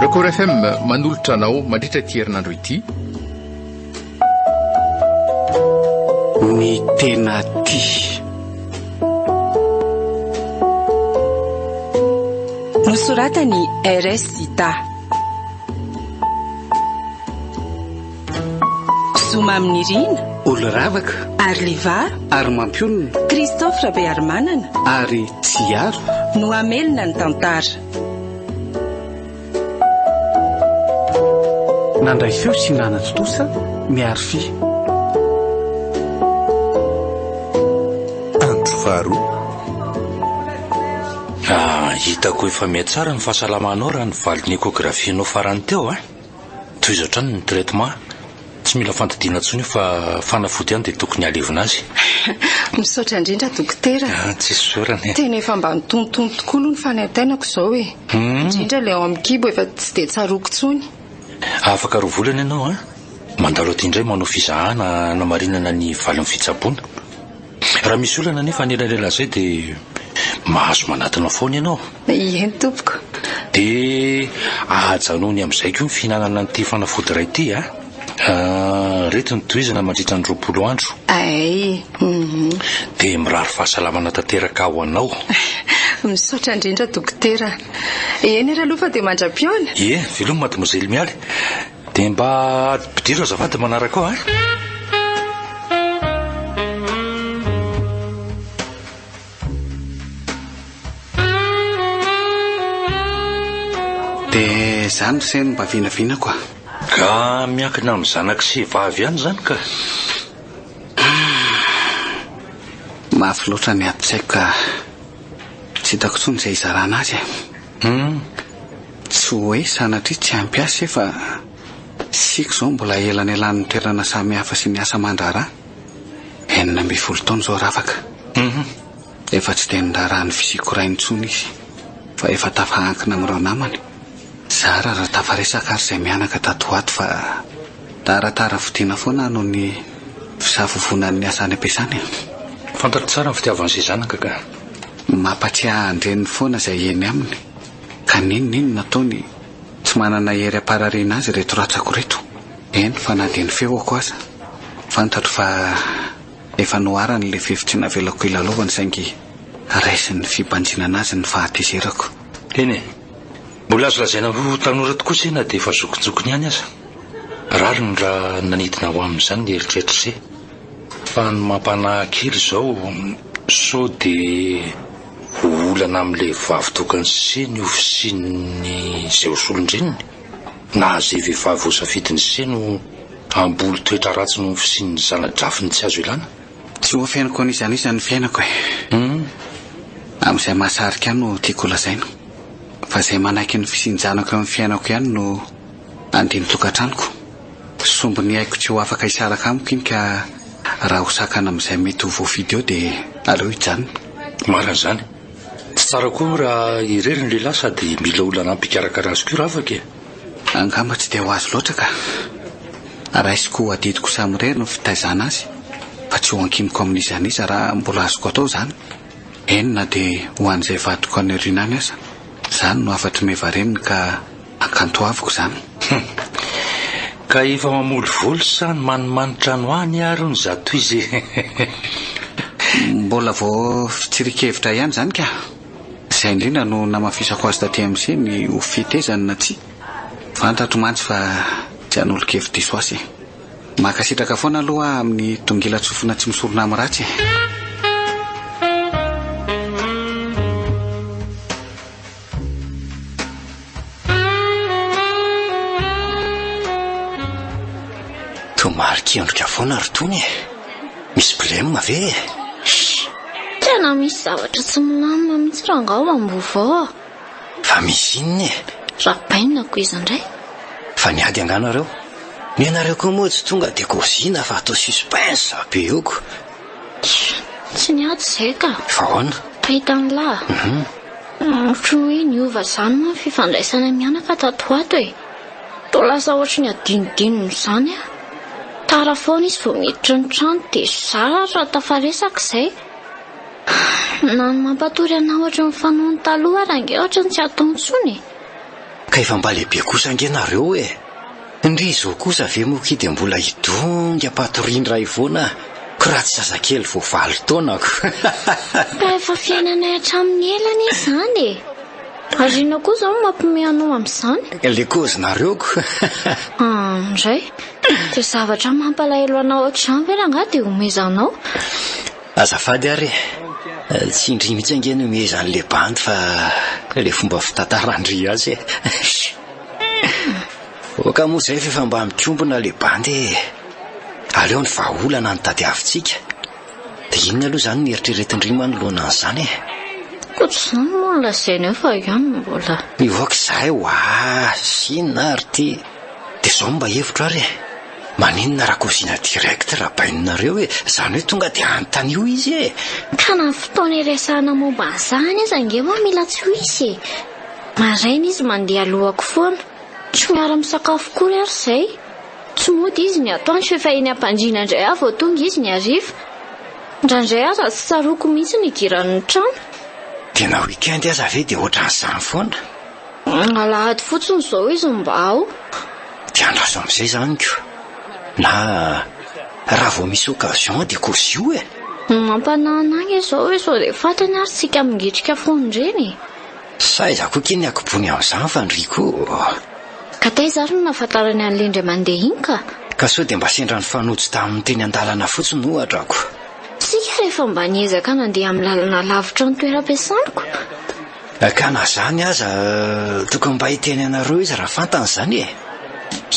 Record FM manolotra anao mandritra ity herinandro ity. Ny tena ty. Nosoratany RS Zita. Zoma amin'ny rina. Oloravaka. Arliva. Ary mampionona. Christophe Rabearmanana. Ary Tsiaro. No amelona ny tantara. Nandray feo sy nanatotosa miaro fi. Andro faharoa. Hitako efa mihatsara ny fahasalamanao raha nivaly ny ekôgrafianao farany teo toy izao trano ny traitement. Tsy mila fandidiana intsony fa fanafody ihany dia tokony alevina azy. Misaotra indrindra dokotera. Tsy sorany. Tena efa mba nitontono tokoa aloha ny fanantenako izao hoe. Indrindra ilay ao amin'ny kibo efa tsy dia tsaroko tsony. Afaka roa volana ianao mandalo aty indray manao fizahana namarinana ny valin'ny fitsaboana. Raha misy olana nefa nelanelan izay dia mahazo manatina foana ianao. Eny tompoko. Dia ahajanony amin'izay koa ny fihinanana n'ity fanafody iray ity reto ny tohizana mandritra ny 20 andro. Ay. Dia mirary fahasalamana tanteraka ao anao. Misaotra indrindra dokotera. Eny raha aloha fa dia mandra-piona. Veloma mademoiselle mialy. Dia mba adim-pidiro azafady manaraka ao Dia izany seno mba vinavina koa. Ka miankina amin'ny zanaka sy vavy ihany izany ka. Mafy loatra ny atsaiko ka tsy hitako intsony izay hizarana azy. Tsy hoe sanatria tsy ampiasa fa siako izao mbola elanelan'ny toerana samihafa sy ny asa aman-draharaha. 19 taona izao ravaka. Efa tsy dia niraharahan'ny fisiako ray intsony izy fa efa tafahankina amin'ireo namany. Zara raha tafaresaka ary izay mianaka tato ato fa taratara vidiana foana noho ny fisavovonan'ny asany ampiasany. Fantatro tsara ny fitiavan'izay zanaka ka. Mampatsiahy andreny foana izay eny aminy. Ka ninonino nataony tsy manana hery amparariana azy reto ratsako reto. Eny fa na dia ny feoko aza. Fantatro fa efa noharany ilay fefy tsy navelako ilalovana saingy raisin'ny fibanjinana azy ny fahatezerako. Eny mbola azo lazaina ho tanora tokoa sena dia efa zokonjokony ihany aza. Rary ny raha nanidina ho amin'izany ny eritreritr' izay. Fa ny mampanahy kely izao sao dia olana amin'ilay vavy tokany seny ofisian'ny izay hosolondreniny na izay vehivavy ho safidiny seno amboly toetra ratsy no ofisian'ny zana-drafiny tsy azo ilana. Tsy ho fiainako anisan'izany fiainako amin'izay mahasarika ihany no tiako lazaina. Fa izay manaiky ny fisinjanako amin'ny fiainako ihany no andiny tokantranoko. Sombony haiko tsy ho afaka hisaraka amiko iny ka raha ho sakana amin'izay mety ho voafidy eo dia aleo hijanona. Marina izany. Tsy tsara koa raha irery ny lehilahy sady mila olana ampikarakara azy koa ravaka. Angamba tsy dia ho azo loatra ka. Raisiko adidiko samirery no fitaizana azy fa tsy ho ankimiko amin'izany iza raha mbola azoko atao izany. Enina dia ho an'izay vadiko any aorianany aza. Izany no afatry mevareniny ka akantoaviko izany. Ka efa mamoly voly sa ny manimanitra no any ary ny zato izy. Mbola vao fitsirikevitra ihany izany ka. Izay indrindra no namafisako azy taty amin'izay ny ho fitezany na tsy. Fantatro mantsy fa tsy hanolo-kevitra diso azy. Makasitraka foana aloha amin'ny tongila tsofina tsy misorona amin'ny ratsy. Tomarika endrika foana ary tony. Misy problème ve? Tena misy zavatra tsy milamina mihitsy raha angao ambovao. Fa misy inona Rapainako izy indray. Fa niady anganareo. Ny anareo koa moa tsy tonga dia kozina fa atao suspense be oko. Tsy niady izay ka. Fa hoana? Pahita ny lahy. Ohatra hoe niova izany moa ny fifandraisana mianaka tato ato e. Toa lasa ohatra ny adinodinony izany Tara foana izy vao miditra ny trano dia zara raha tafaresaka izay. Na ny mampatory anao ohatra ny fanoany taloha raha nge ohatra ny tsy atao intsony. ka efa mba lehibe kosa angenareo ndry izao kosa ve moky dia mbola hidonga patorindra ivoana ko raha tsy sasakely vo 9 taonako ka efa fiainanay hatramin'ny elana izany arina koa zao mampime anao amin'izany le kozinareo ko ndray dia zavatra mampalahelo anao ohatr'izany ve raha dia omezanao azafady ary tsy indry mihitsy angeny omezan'le bandy fa le fomba fitantarandry azy oka moa zay fefa mba mikombona le bandy aleo ny vahaolana ny tady avintsika dia inona aloha zany ny eritreretindry manoloana an'izany ko tsy zany moa ny lazaina eo fa ihany mbola mivoaka izahay sinona ary ty dia zao mba hevitra ary maninona raha kozina direct raha bainonareo zany hoe tonga dia antan'io izy ka na fotoana iresahana momba an'izany izy angema mila tsy ho izy maraina izy mandeha alohako foana tsy miara-misakafo kory ary izay tsy mody izy ny atoandro fefa eny ampandriana indray aho vao tonga izy ny ariva indraindray aza tsy tsaroko mihitsy ny idiran'ny trano tena weekend aza ve dia ohatran'izany foana alahady fotsiny izao izy mba ao dia andraso amin'izay zany ko na raha vao misy occasion dia kozy io mampanahana izao hoe sao dia fatany ary tsika mingitrika foan'ireny saizako keny akobony amin'izany fa ndriko ka tay zary no nahafantarany an'le indray mandeha iny ka sao dia mba sendra ny fanojo tamin'ny teny an-dalana fotsiny ohatrako tsika rehefa mba niezaka nandeha amin'ny lalana lavitra ny toeram-piasaniko ka na zany aza tokony mba hiteny anareo izy raha fantany zany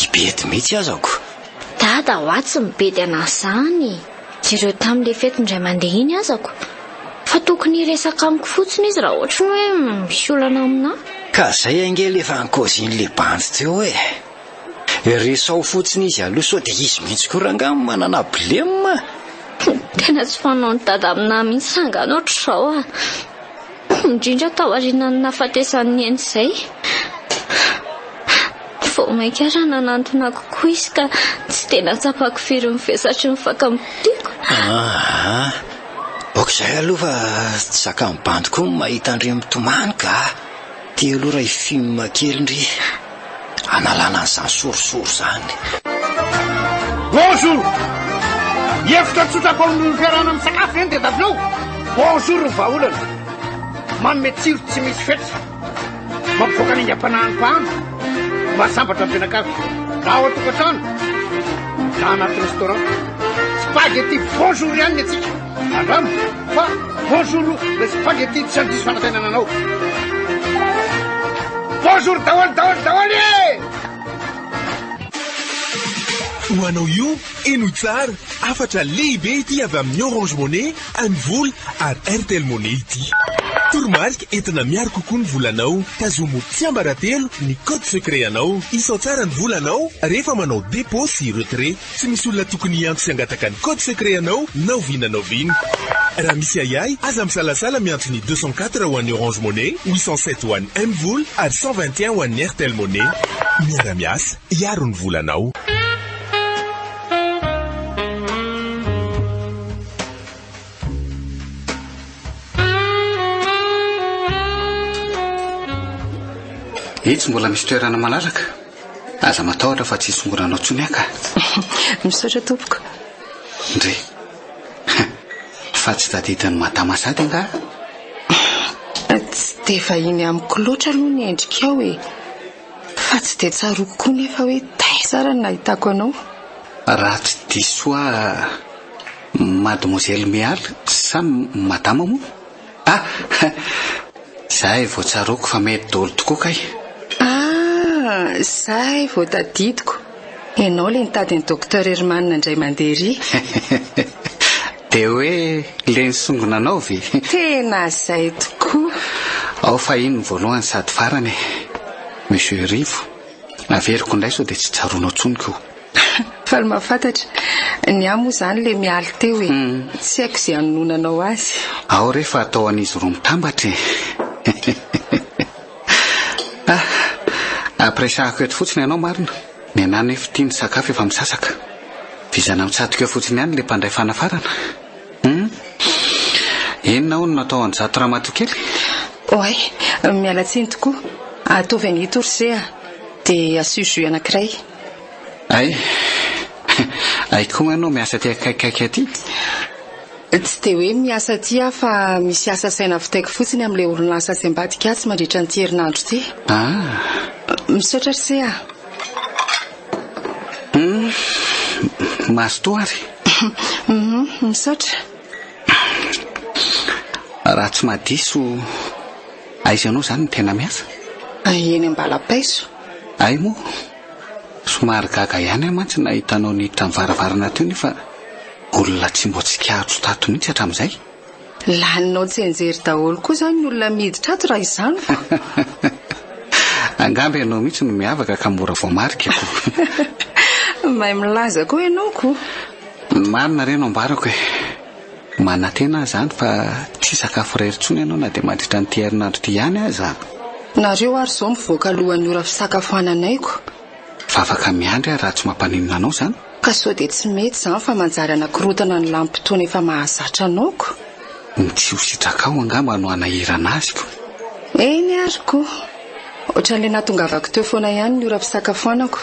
ibety mihitsy azako dada ho atsy mibedy an'izany jereo tamin'le fetindray mandeha iny azako fa tokony hiresaka amiko fotsiny izy raha ohatra ny hoe misy olana amina ka zay angely efa ankozin'le bandy teo resao fotsiny izy aloha sao dia izy mihitsy koranga manana blema tena tsy fanao ny dada amina mihitsy sangana ohatr'izao indrindra tao arinany nahafatesan'ny eny izay vao mainka raha nanantona kokoa izy ka tsy tena tsapako firy mivesatry ny fakamitiako okizay aloha fa tsy zaka ny bandy koa mahita andry mitomany ka tia aloha raha ifilma kely ndry analana an'izany sorisoro zany bonjour efitra tsotrako amin'ny fiarahana amin'ny sakafo eny dia davinao bonjour ny vahaolana manome tsiro tsy misy fetra mampivoaka ny ingam-panahany pahana mba sambatra ampianakavy na ao atokantrano na anaty restaurant spaghetti bonjour ihany ny atsika andrano fa bonjour le spaghetti tsy andiso fanantenana anao bonjour daholy ho anao io eno tsara afatra lehibe ity avy amin'ny Orange Money, Anvola ary Airtel Money ity. Toromarika entina miaro kokoa ny volanao, tazomo tsy ambaratelo ny code secret anao. Isao tsara ny volanao rehefa manao dépôt sy retrait. Tsy misy olona tokony hiantso sy hangataka ny code secret anao na ovinanao viny. Raha misy ayay, aza misalasala miantso ny 204 ho an'ny Orange Money, 807 ho an'ny Anvola ary 121 ho an'ny Airtel Money. Miara-miasa, iaro ny volanao. Itsy mbola misy toerana malalaka. Aza matahotra fa tsy songoranao tsony aka. Misaotra tompoko. Ndre. Fa tsy tadidiny matamasady nga. Tsy dia vahiny amiko loatra aloha ny endrikao fa tsy dia tsara kokoa nefa hoe taizara ny nahitako anao. Raha tsy disoa Mademoiselle Mial sa madama moa? Zahay vao tsaroko fa mety daholo tokoa kay. Zahay vao tadidiko. Ianao le nitady ny docteur Hermanina indray mandeha ry. Dia hoe le nisongona anao ve? Tena izay tokoa. Ao fa iny ny voalohany sady farany. Monsieur Rivo, averiko indray sao dia tsy tsaroanao tsony koa. Fa ny mahafantatra, ny amo izany le mialy teo tsy haiko izay hanononanao azy. Ao rehefa atao an'izy roa mitambatra. Apresahako eto fotsiny ianao marina. Ny anana efa tiany sakafo efa misasaka. Vizana mitsatoka fotsiny ihany le mpandray fanafarana. Enona hono natao an'izato raha matokely? Oay, miala tsiny tokoa. Ataovy an'ito ry dia asio jus anankiray. Ay koa ianao miasa ty akaikaiky aty. Tsy dia hoe miasa ty fa misy asa saina vitaiko fotsiny amin'ilay orinasa sy ambadika tsy mandritra ny herinandro ty. Misaotra ry Mazotoa ary. Misaotra. Raha tsy madiso aiza ianao zany tena miasa? Eny Ambalapaiso. Ay moa somary gaga ihany mantsy nahitanao niditra amin'ny varavarana teo nefa olona tsy mbo tsy kiatro tato mihitsy hatramin'izay. Laninao tsy enjery daholo koa zany ny olona miditra ato raha izany. Angamba ianao mihitsy no miavaka ka mora voamarika ko. Mahay milaza koa ianao ko. Marina reno ambarako manatena zany fa tsy sakafo iray intsony ianao na dia mandritra ny herinandro ty ihany aza. Nareo ary izao mivoaka alohan'ny ora fisakafoananaiko. Fa afaka miandry raha tsy mampaninona anao zany. Ka sao dia tsy mety zany fa manjary anankirotana ny lampitoana efa mahazatra anaoko. Tsy ho sitrakao angamba no anahirana azy ko. Eny ary ko. Ohatran'ilay natongavako teo foana ihany ny ora fisakafoanako.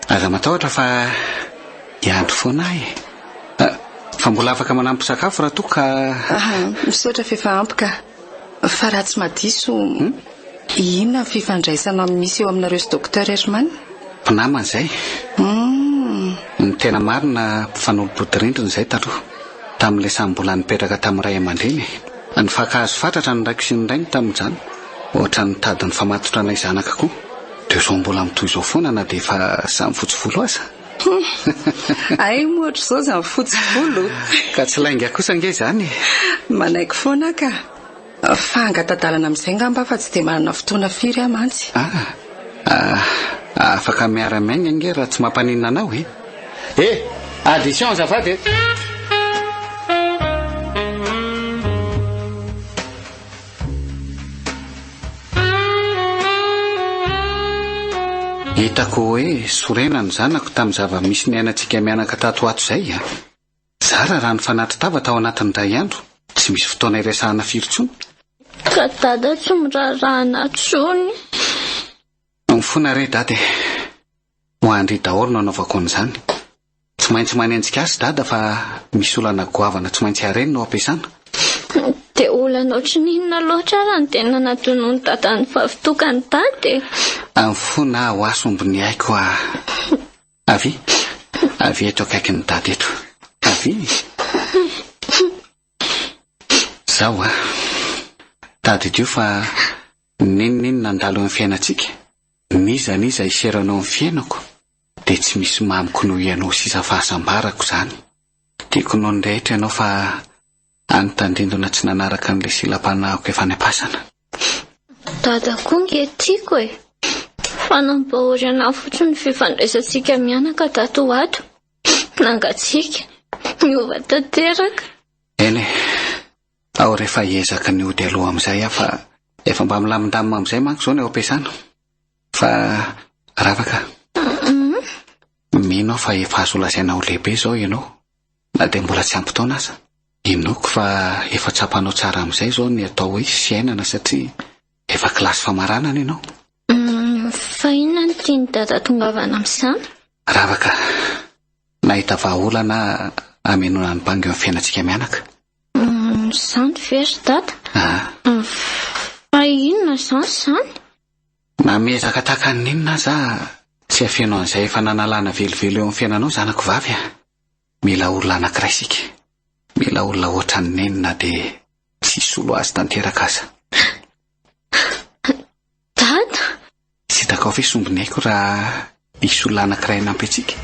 Aza matahotra fa iandro foana fa mbola afaka manampy sakafo raha toa ka. Misaotra fefa ampy ka. Fa raha tsy madiso inona ny fifandraisana misy eo aminareo sy Dr Herman? Mpinamana izay. Ny tena marina mpifanolo-bodirindrina izay taloha tamin'ilay samy mbola nipetraka tamin'ny ray aman-dreny. Ny fankahazo fatratra ny raiky sy ny rainy tamin'izany ohatra ny tady ny famatotra anay zanaka koa. Dia izao mbola mitoy izao foana na dia efa samy fotsifolo aza. Ay mohatra izao zany fotsifolo. Ka tsy lainga kosa nge zany. Manaiky foana ka. Fa angatadalana amin'izay ngamba fa tsy dia manana fotoana firy amantsy. Afaka miara-miaina nge raha tsy mampaninona anao addition azafady. Hitako hoe sorena ny zanako tamin'ny zava-misy ny ainatsika mianaka tato ato izay zara raha ny fanatritava tao anatin'ny ray andro tsy misy fotoana iresahana firy-tsony. Ka dada tsy mirarahana tsony. Mifona re dady ho andry daholo no anaovako an'izany. Tsy maintsy manenjika azy dada fa misy olana goavana tsy maintsy hareny no ampiasana. Dia olana ohatrin'inona loatra raha ny tena natonony dadany favitokany dady. Mifona ho asombony haiko avy eto akaiky ny dady eto avy zao dady dio fa ninona nandalo amin'ny fiainantsika nizaniza iseranao amin'ny fiainako dia tsy misy mamiko noho ianao sisa fahasambarako zany. Tiako noho ny rehetra ianao fa anontandrindona tsy nanaraka n'ilay silam-panahiko efa niapasana. Dada koa nge tiako fa nampahory anahy fotsiny ny fifandraisantsika mianaka tato ato. Nangatsika miova tanteraka. Eny ao rehefa hiezaka ny ody aloha amin'izay fa efa mba milamindamina amin'izay manko izao ny ao ampiasana. Fa ravaka mino fa efa azo lazaina ho lehibe izao ianao na dia mbola tsy ampy taona aza. Inoko fa efa tsapanao tsara amin'izay izao ny atao hoe fiainana satria efa kilasy famaranana ianao. Fa inona ny tiany dada tongavana amin'izany? Ravaka nahita vahaolana hamenona ny bangy amin'ny fiainantsika mianaka. Izany very dada? Fa inona izany? Namezaka tahaka ny inona aza tsy afenao an'izay efa nanalana velivelo eo amin'ny fiainanao zanako vavy mila olona anankiray sika. Mila olona ohatra ny nenina dia tsy solo azy tanteraka aza. Dada? Tsy hitako ve sombiny haiko raha isy olona anankiray nampy antsika.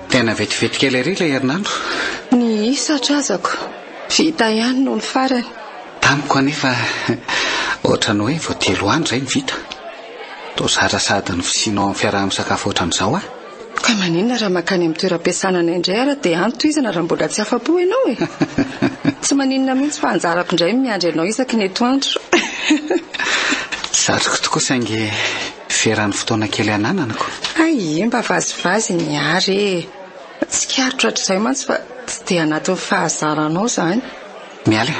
Tena vetivety kely ery ilay herinandro. Ny isatra azako vita ihany no ny farany. Tamiko anefa ohatra ny hoe vao 3 andro izay ny vita. Toa zara sady ny fisianao amin'ny fiaraha-misakafo ohatran'izao Ka maninona raha makany amin'ny toeram-piasana indray ara dia antohizana raha mbola tsy afa-po ianao Tsy maninona mihitsy fa anjarako indray miandry ianao isaky ny atoandro. Satroko tokoa saingy feran'ny fotoana kely anananako. Ay, mba vazivazy niary tsy karotra ohatr'izay mantsy fa tsy dia anatin'ny fahazaranao zany. Mialy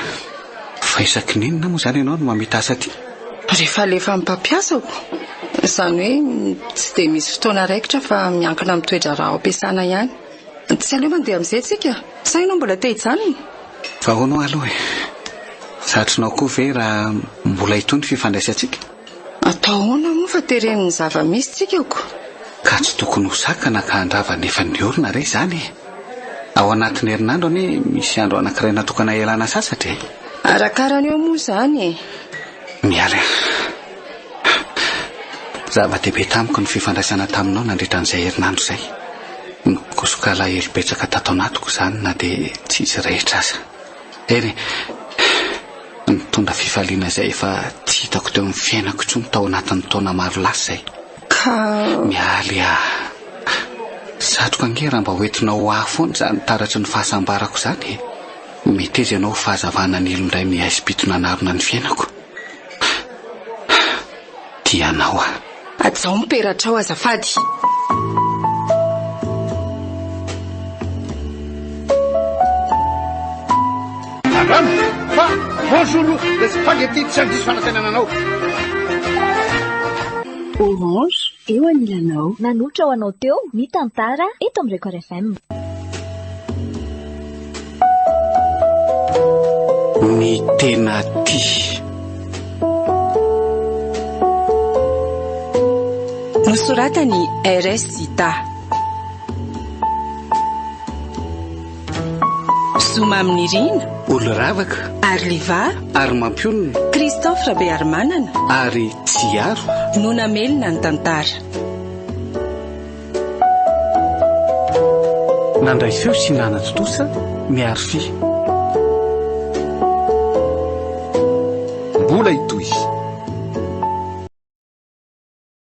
fa isaky ninona moa zany ianao no mamita asa ty? Rehefa alefa amin'ny mpampiasako izany hoe tsy dia misy fotoana raikitra fa miankina amin'ny toetra raha ampiasana ihany. Tsy aleo mandeha amin'izay tsika sa ianao mbola te hijanona? Fa hoanao aloha satrinao koa ve raha mbola itony fifandraisantsika? Atao hoana moa fa tereniny zava-misy tsika ko. Ka tsy tokony ho sakana ka handrava nefa ny orona re zany. Ao anatin'ny herinandro ane misy andro anankiray natokana ialana sasatra. Arakarany eo moa zany. Mialy zava-dehibe tamiko ny fifandraisana taminao nandritran'izay herinandro izay. Nikosokala elobetsaka tato anatiko zany na dia tsisy rehetra aza. Eny nitondra fifaliana izay efa tsy hitako teo amin'ny fiainako intsony tao anatin'ny taona maro lasa izay. Mialy satroka ange raha mba hoentinao afoana izany taratry ny fahasambarako izany. Mety izy ianao fahazavana ny elondray mihaisy-pitona narona ny fiainako. Tianao Ajaho miperatra ao azafady. Fa bonjour le spaghetti tsy andiso fanatenana anao. Orange eo anilanao. Nanotra ho anao teo ny tantara eto amin'ny Record FM. Ny tena ty nosoratany RS Zita. Zoma amin'ny rina Oloravaka Arliva ary mampionona Christophe Rabearmanana ary Tsiaro Nona Melina ny tantara. Nandray feo sy nanatotosa miaro fi mbola itoy